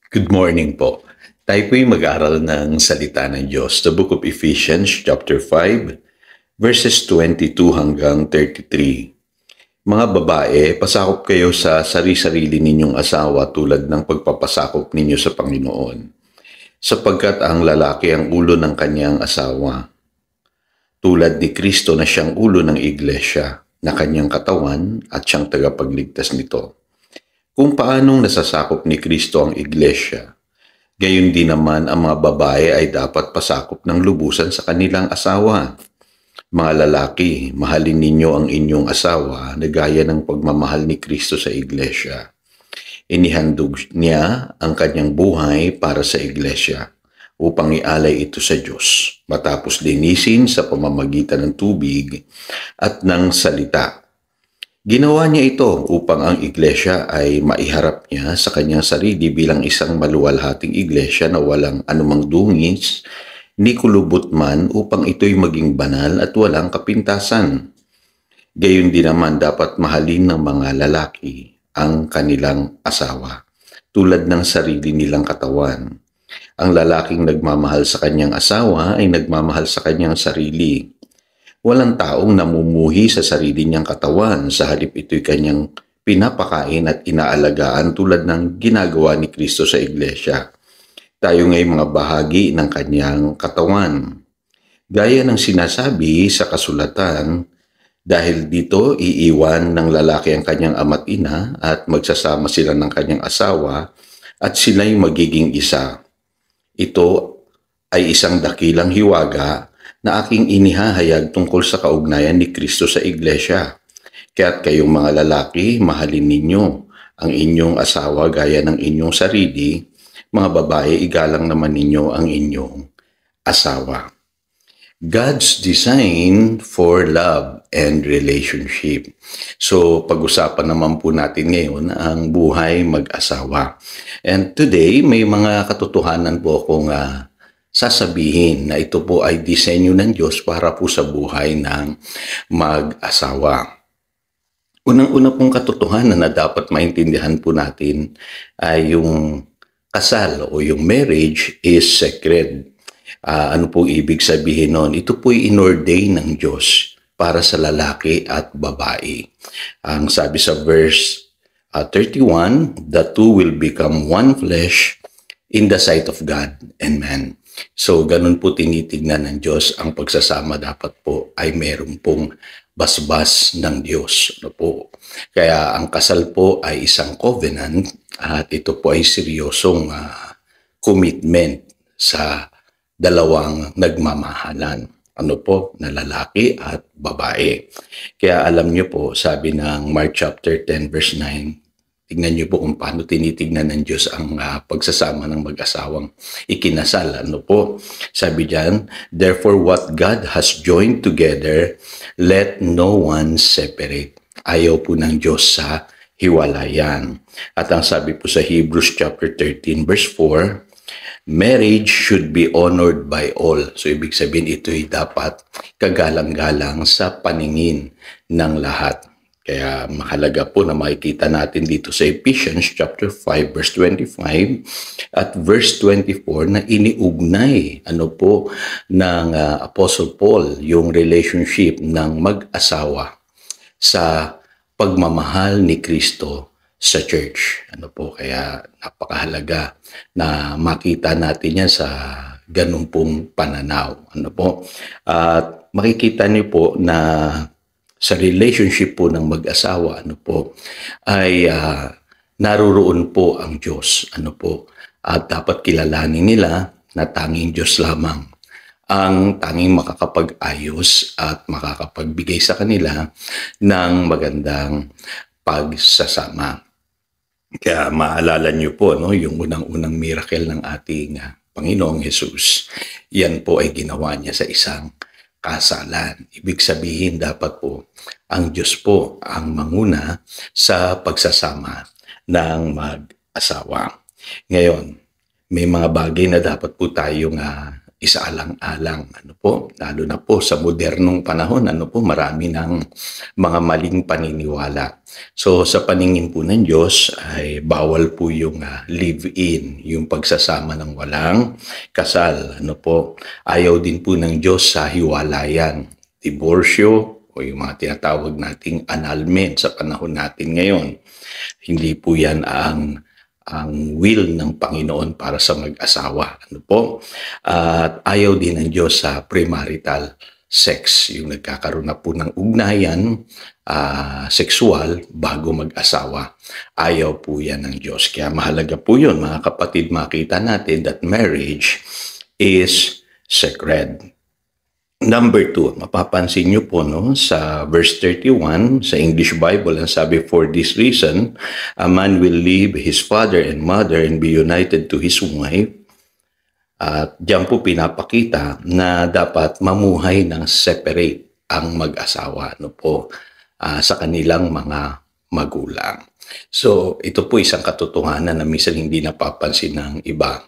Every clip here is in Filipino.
Good morning po. Tayo po'y mag-aaral ng salita ng Diyos, the book of Ephesians chapter 5, verses 22 hanggang 33. Mga babae, pasakop kayo sa sarili-sarili ninyong asawa tulad ng pagpapasakop ninyo sa Panginoon, sapagkat ang lalaki ang ulo ng kanyang asawa, tulad ni Kristo na siyang ulo ng iglesia, na kanyang katawan at siyang tagapagligtas nito. Kung paanong nasasakop ni Kristo ang iglesia, gayon din naman ang mga babae ay dapat pasakop ng lubusan sa kanilang asawa. Mga lalaki, mahalin ninyo ang inyong asawa na gaya ng pagmamahal ni Kristo sa iglesia. Inihandog niya ang kanyang buhay para sa iglesia upang ialay ito sa Diyos, matapos linisin sa pamamagitan ng tubig at ng salita. Ginawa niya ito upang ang iglesia ay maiharap niya sa kanyang sarili bilang isang maluwalhating iglesia na walang anumang dungis, ni kulubot man, upang ito'y maging banal at walang kapintasan. Gayon din naman dapat mahalin ng mga lalaki ang kanilang asawa, tulad ng sarili nilang katawan. Ang lalaking nagmamahal sa kanyang asawa ay nagmamahal sa kanyang sarili. Walang taong namumuhi sa sarili niyang katawan, sa halip ito'y kanyang pinapakain at inaalagaan tulad ng ginagawa ni Kristo sa iglesia. Tayo nga'y mga bahagi ng kanyang katawan. Gaya ng sinasabi sa kasulatan, dahil dito iiwan ng lalaki ang kanyang ama't ina at magsasama sila ng kanyang asawa at sila'y magiging isa. Ito ay isang dakilang hiwaga na aking inihahayag tungkol sa kaugnayan ni Kristo sa iglesia. Kaya't kayong mga lalaki, mahalin ninyo ang inyong asawa gaya ng inyong sarili. Mga babae, igalang naman ninyo ang inyong asawa. God's design for love and relationship. So, pag-usapan naman po natin ngayon ang buhay mag-asawa. And today, may mga katotohanan po akong sasabihin na ito po ay disenyo ng Diyos para po sa buhay ng mag-asawa. Unang-una pong katotohanan na dapat maintindihan po natin ay yung kasal o yung marriage is sacred. Ano po ibig sabihin nun? Ito po ay inordain ng Diyos para sa lalaki at babae. Ang sabi sa verse 31, the two will become one flesh in the sight of God and man. So, ganun po tinitignan ng Diyos. Ang pagsasama dapat po ay meron pong basbas ng Diyos. Ano po? Kaya ang kasal po ay isang covenant at ito po ay seryosong commitment sa dalawang nagmamahalan. Ano po? Na lalaki at babae. Kaya alam niyo po, sabi ng Mark chapter 10 verse 9, tingnan niyo po kung paano tinitignan ng Diyos ang pagsasama ng mag-asawang ikinasal. Ano po? Sabi diyan, therefore what God has joined together, let no one separate. Ayaw po ng Diyos sa hiwalayan. At ang sabi po sa Hebrews chapter 13 verse 4, marriage should be honored by all. So, ibig sabihin, ito'y dapat kagalang-galang sa paningin ng lahat. Kaya mahalaga po na makikita natin dito sa Ephesians chapter 5 verse 25 at verse 24 na iniugnay ng Apostle Paul yung relationship ng mag-asawa sa pagmamahal ni Kristo sa church. Kaya napakahalaga na makita natin yan sa ganun pong pananaw. At makikita niyo po na sa relationship po ng mag-asawa, ay naruroon po ang Diyos. At dapat kilalanin nila na tanging Diyos lamang ang tanging makakapag-ayos at makakapagbigay sa kanila ng magandang pagsasama. Kaya maalala niyo po yung unang-unang miracle ng ating Panginoong Jesus. Yan po ay ginawa niya sa isang kasalan. Ibig sabihin dapat po ang Diyos po ang manguna sa pagsasama ng mag-asawa. Ngayon, may mga bagay na dapat po tayong isaalang-alang. Ano po, lalo na po sa modernong panahon, ano po, marami ng mga maling paniniwala. So sa paningin po ng Diyos ay bawal po yung live-in, yung pagsasama ng walang kasal. Ano po, ayaw din po ng Diyos sa hiwalayan, diborsyo, o yung mga tinatawag nating annulment sa panahon natin ngayon. Hindi po yan ang will ng Panginoon para sa mag-asawa. Ano po? At ayaw din ng Diyos sa premarital sex, yung nagkakaroon na po ng ugnayan sexual bago mag-asawa. Ayaw po yan ng Diyos. Kaya mahalaga po yun, mga kapatid, makita natin that marriage is sacred. Number 2, mapapansin nyo po no, sa verse 31 sa English Bible, ang sabi, "For this reason, a man will leave his father and mother and be united to his wife." At diyan po pinapakita na dapat mamuhay ng separate ang mag-asawa no po, sa kanilang mga magulang. So ito po isang katotohanan na minsan hindi napapansin ng iba.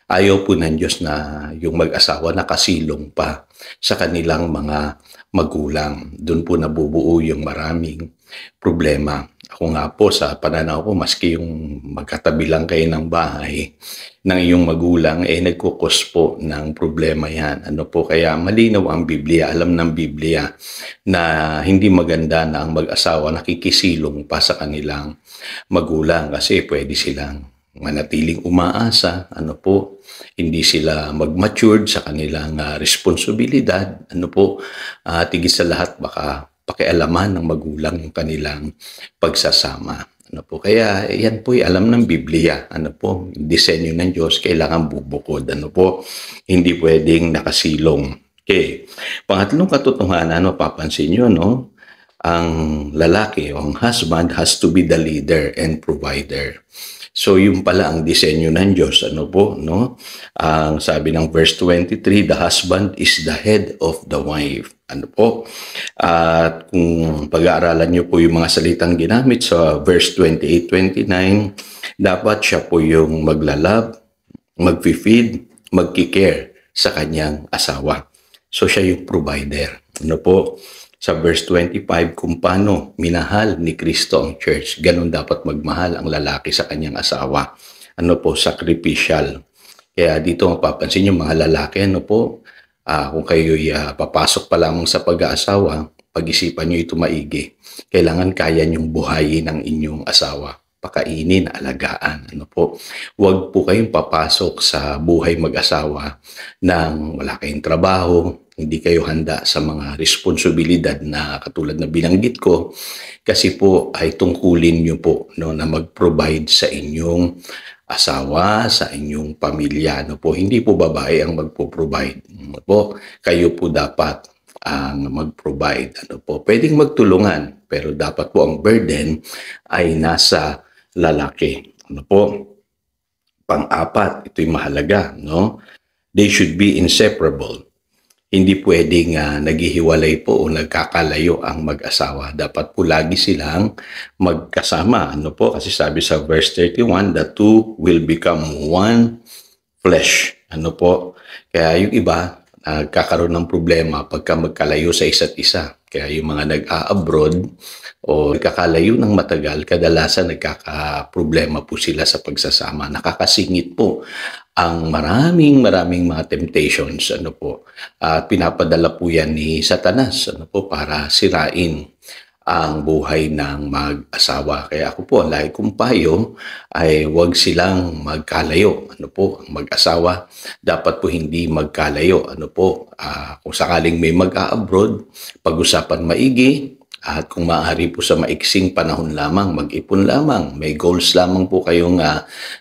Ayaw po ng Diyos na yung mag-asawa nakasilong pa sa kanilang mga magulang. Doon po nabubuo yung maraming problema. Ako nga po, sa pananaw ko, maski yung magkatabi lang kayo ng bahay ng iyong magulang, nagkukos po ng problema yan. Ano po, kaya malinaw ang Biblia, alam ng Biblia na hindi maganda na ang mag-asawa nakikisilong pa sa kanilang magulang kasi pwede silang manatiling umaasa, ano po, hindi sila mag-matured sa kanilang responsibilidad, ano po, tigil sa lahat baka pakialaman ng magulang yung kanilang pagsasama. Ano po, kaya yan po ay alam ng Biblia, ano po, disenyo ng Diyos kailangan bubukod, ano po, hindi pwedeng nakasilong. Okay. Pangatlong katotohanan, papansin nyo, no? Ang lalaki o ang husband has to be the leader and provider. So yung pala ang disenyo ng Diyos, ano po, no? Ang sabi ng verse 23, the husband is the head of the wife. Ano po? At kung pag-aaralan niyo po yung mga salitang ginamit sa verse 28-29, dapat siya po yung maglalab, mag-feed, mag-care sa kanyang asawa. So siya yung provider. Ano po? Sa verse 25, kung paano minahal ni Kristo ang church, ganun dapat magmahal ang lalaki sa kanyang asawa. Ano po, sacrificial. Kaya dito mapapansin yung mga lalaki, ano po, kung kayo'y papasok pa lamang sa pag-aasawa, pag-isipan nyo ito maigi. Kailangan kaya nyong buhayin ang inyong asawa. Pakainin, alagaan. Ano po, huwag po kayong papasok sa buhay mag-asawa nang wala kayong trabaho, hindi kayo handa sa mga responsibilidad na katulad na binanggit ko, kasi po ay tungkulin nyo po no, na mag-provide sa inyong asawa, sa inyong pamilya. No po, hindi po babae ang magpo-provide. No po, kayo po dapat ang mag-provide. Ano po, pwedeng magtulungan, pero dapat po ang burden ay nasa lalaki. Ano po? Pang-apat, ito'y mahalaga, no? They should be inseparable. Hindi pwedeng naghihiwalay po o nagkakalayo ang mag-asawa. Dapat po lagi silang magkasama. Ano po? Kasi sabi sa verse 31, the two will become one flesh. Ano po? Kaya yung iba, nagkakaroon ng problema pagka magkalayo sa isa't isa. Kaya yung mga nag-a-abroad o nagkakalayo ng matagal, kadalasan nagkakaproblema po sila sa pagsasama. Nakakasingit po ang maraming mga temptations, ano po, at pinapadala po yan ni Satanas, ano po, para sirain ang buhay ng mag-asawa. Kaya ako po, lagi kong payo ay huwag silang magkalayo. Ano po, ang mag-asawa dapat po hindi magkalayo. Ano po, kung sakaling may mag-a-abroad, pag-usapan maigi. At kung maaari po sa maiksing panahon lamang, mag-ipon lamang. May goals lamang po kayong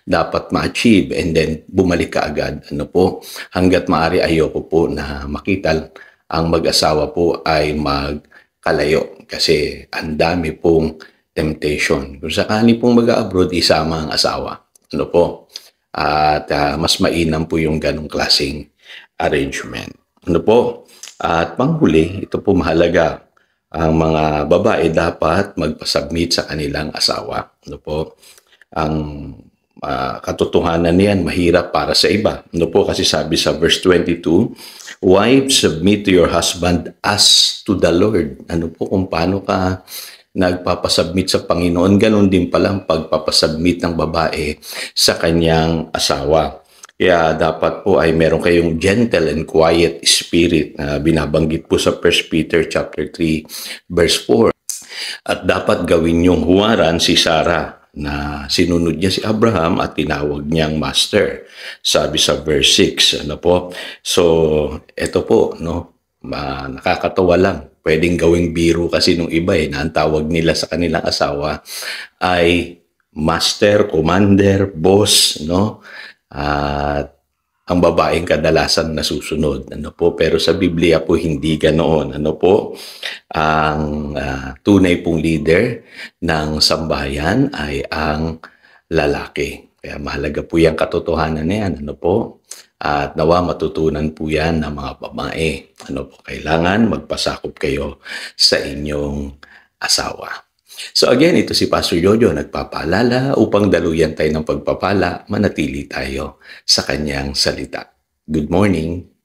dapat ma-achieve and then bumalik ka agad. Ano po, hanggat maaari ayoko po na makita ang mag-asawa po ay magkalayo kasi ang dami pong temptation. Kung sakali pong mag-abroad, isama ang asawa. Ano po, at mas mainam po yung ganong klaseng arrangement. Ano po, at panghuli, ito po mahalaga. Ang mga babae dapat magpasubmit sa kanilang asawa. Ano po? Ang katotohanan niyan mahirap para sa iba. Ano po kasi sabi sa verse 22, wives, submit to your husband as to the Lord. Ano po kung paano ka nagpapasubmit sa Panginoon, ganun din pala ang pagpapasubmit ng babae sa kanyang asawa. Kaya dapat po ay meron kayong gentle and quiet spirit na binabanggit po sa 1 Peter chapter 3 verse 4. At dapat gawin niyong huwaran si Sarah na sinunod niya si Abraham at tinawag niyang master. Sabi sa verse 6, ano po? So, ito po, no? Nakakatawa lang. Pwedeng gawing biro kasi nung iba na ang tawag nila sa kanilang asawa ay master, commander, boss, no? At ang babaeng kadalasan nasusunod. Ano po? Pero sa Biblia po hindi ganoon. Ano po? Ang tunay pong leader ng sambahayan ay ang lalaki. Kaya mahalaga po yung katotohanan na yan. Ano po? At nawa matutunan po yan ng mga babae. Ano po? Kailangan magpasakop kayo sa inyong asawa. So again, ito si Pastor Jojo nagpapaalala upang daluyan tayo ng pagpapala, manatili tayo sa kanyang salita. Good morning.